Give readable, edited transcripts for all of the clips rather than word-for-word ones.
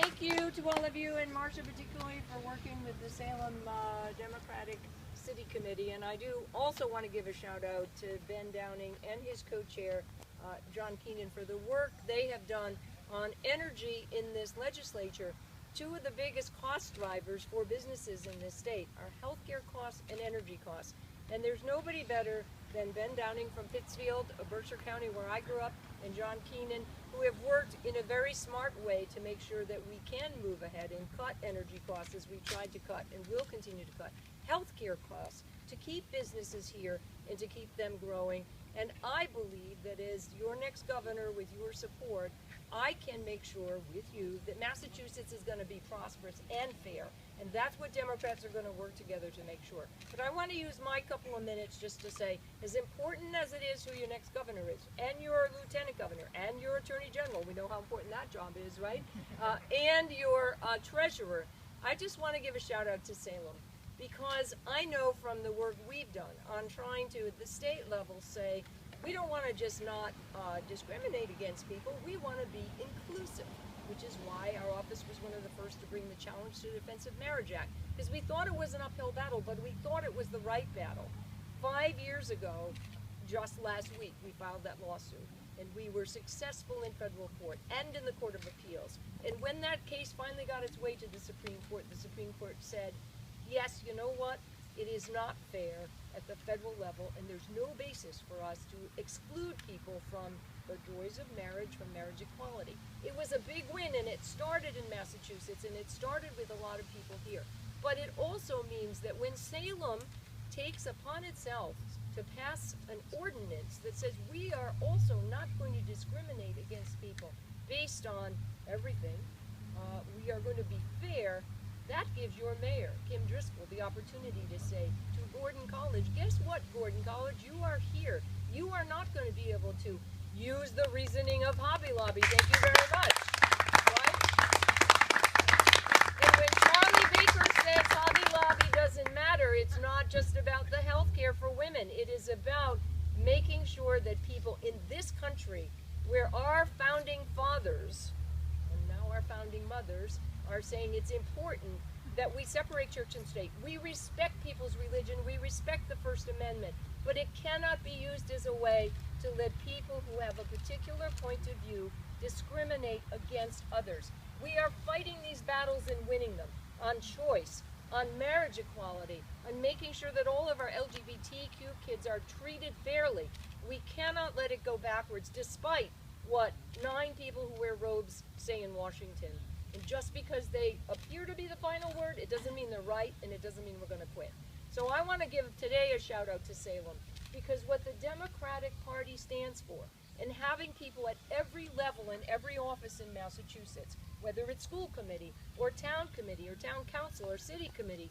thank you to all of you, and Marcia particularly, for working with the Salem Democratic City Committee. And I do also want to give a shout out to Ben Downing and his co-chair, John Keenan, for the work they have done on energy in this legislature. Two of the biggest cost drivers for businesses in this state are healthcare costs and energy costs. And there's nobody better than Ben Downing from Pittsfield, Berkshire County, where I grew up, and John Keenan, who have worked in a very smart way to make sure that we can move ahead and cut energy costs as we've tried to cut and will continue to cut healthcare costs to keep businesses here and to keep them growing. And I believe that as your next governor, with your support, I can make sure with you that Massachusetts is going to be prosperous and fair. And that's what Democrats are going to work together to make sure. But I want to use my couple of minutes just to say, as important as it is who your next governor is, and your lieutenant governor, and your attorney general, we know how important that job is, right? And your treasurer, I just want to give a shout out to Salem. Because I know from the work we've done on trying to, at the state level, say, we don't want to just not discriminate against people, we want to be inclusive, which is why our office was one of the first to bring the challenge to the Defense of Marriage Act, because we thought it was an uphill battle, but we thought it was the right battle. 5 years ago, just last week, we filed that lawsuit, and we were successful in federal court and in the Court of Appeals. And when that case finally got its way to the Supreme Court said, yes, you know what? It is not fair at the federal level, and there's no basis for us to exclude people from the joys of marriage, from marriage equality. It was a big win, and it started in Massachusetts, and it started with a lot of people here. But it also means that when Salem takes upon itself to pass an ordinance that says we are also not going to discriminate against people based on everything, we are going to be fair. That gives your mayor, Kim Driscoll, the opportunity to say to Gordon College, guess what, Gordon College, you are here. You are not going to be able to use the reasoning of Hobby Lobby. Thank you very much. Right? And when Charlie Baker says Hobby Lobby doesn't matter, it's not just about the health care for women. It is about making sure that people in this country, where our founding fathers, and now our founding mothers, are saying it's important that we separate church and state. We respect people's religion, we respect the First Amendment, but it cannot be used as a way to let people who have a particular point of view discriminate against others. We are fighting these battles and winning them on choice, on marriage equality, on making sure that all of our LGBTQ kids are treated fairly. We cannot let it go backwards, despite what 9 people who wear robes say in Washington. And just because they appear to be the final word, it doesn't mean they're right, and it doesn't mean we're going to quit. So I want to give today a shout out to Salem, because what the Democratic Party stands for, and having people at every level in every office in Massachusetts, whether it's school committee or town council or city committee,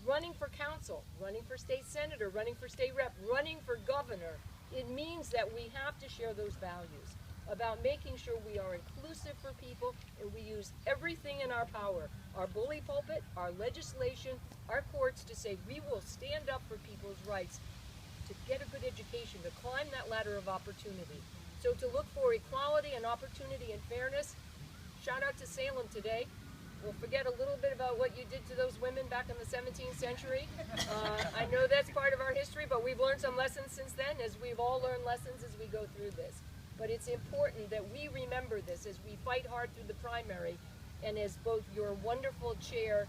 running for council, running for state senator, running for state rep, running for governor, it means that we have to share those values about making sure we are inclusive for people, and we use everything in our power, our bully pulpit, our legislation, our courts, to say we will stand up for people's rights to get a good education, to climb that ladder of opportunity. So to look for equality and opportunity and fairness, shout out to Salem today. We'll forget a little bit about what you did to those women back in the 17th century. I know that's part of our history, but we've learned some lessons since then, as we've all learned lessons as we go through this. But it's important that we remember this as we fight hard through the primary, and as both your wonderful chair,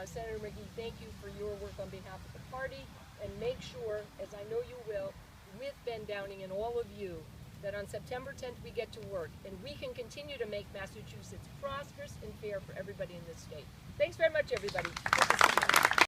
Senator McGee, thank you for your work on behalf of the party, and make sure, as I know you will, with Ben Downing and all of you, that on September 10th we get to work, and we can continue to make Massachusetts prosperous and fair for everybody in this state. Thanks very much, everybody.